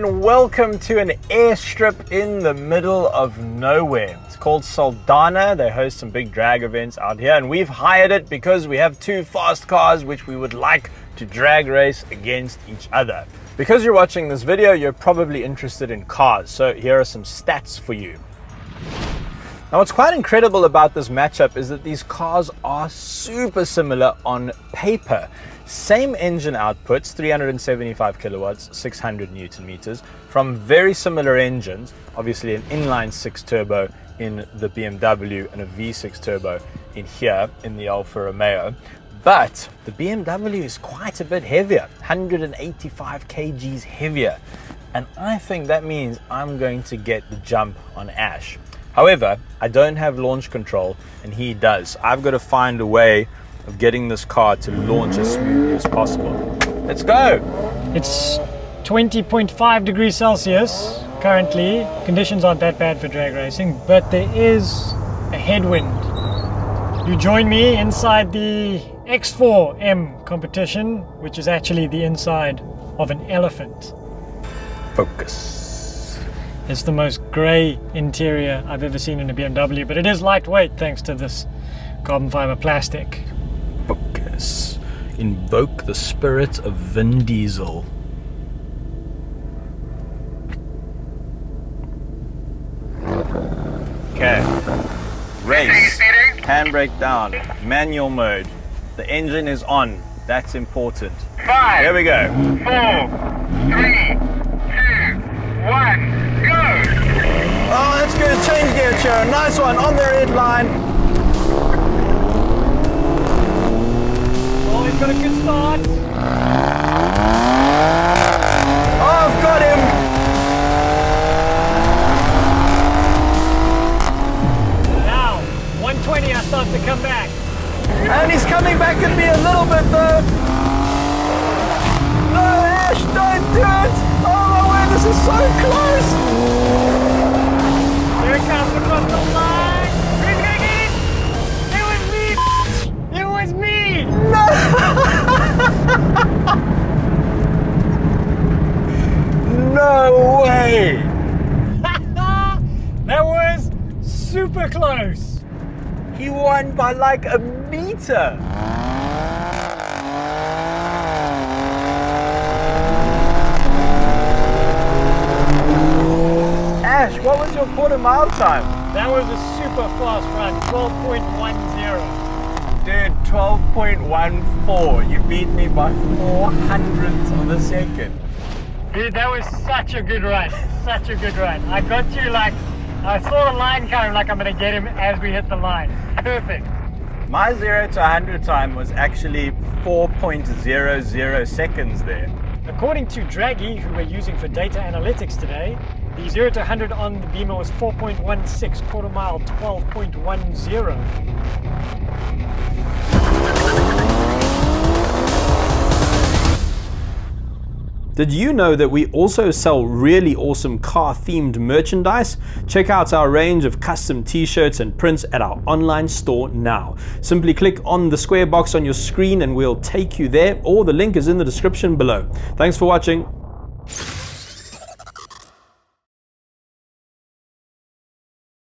and welcome to an airstrip in the middle of nowhere. It's called Saldanha. They host some big drag events out here, and we've hired it because we have two fast cars which we would like to drag race against each other. Because you're watching this video, you're probably interested in cars, so here are some stats for you. Now, what's quite incredible about this matchup is that these cars are super similar on paper. Same engine outputs, 375 kilowatts, 600 Newton meters, from very similar engines, obviously an inline 6 turbo in the BMW and a V6 turbo in here in the Alfa Romeo. But the BMW is quite a bit heavier, 185 kgs heavier. And I think that means I'm going to get the jump on Ash. However, I don't have launch control and he does. I've got to find a way of getting this car to launch as smoothly as possible. Let's go! It's 20.5 degrees Celsius currently. Conditions aren't that bad for drag racing, but there is a headwind. You join me inside the X4 M Competition, which is actually the inside of an elephant. Focus. It's the most grey interior I've ever seen in a BMW, but it is lightweight thanks to this carbon fiber plastic. Focus. Invoke the spirit of Vin Diesel. Okay. Race. Handbrake down. Manual mode. The engine is on. That's important. 5. Here we go. 4, 3, 2, 1. Go! Oh, that's good. Change gear, Sharon. Nice one. On the red line. Oh, he's got a good start. Oh, I've got him. Now, 120, I start to come back. And he's coming back at me a little bit, though. No, Ash, don't do it. Oh, my word, this is so close. Here it comes across the line. Who's gonna get it? It was me. It was me. No. No way. That was super close. He won by like a meter. Ash, what was your quarter mile time? That was a super fast run, 12.10. Dude, 12.14. You beat me by 400ths of a second. Dude, that was such a good run. Such a good run. I got you like, I saw the line coming, like I'm going to get him as we hit the line. Perfect. My 0 to 100 time was actually 4.00 seconds there. According to Draghi, who we're using for data analytics today, the 0 to 100 on the Beamer was 4.16, quarter mile 12.10. Did you know that we also sell really awesome car-themed merchandise? Check out our range of custom t-shirts and prints at our online store now. Simply click on the square box on your screen and we'll take you there, or the link is in the description below. Thanks for watching.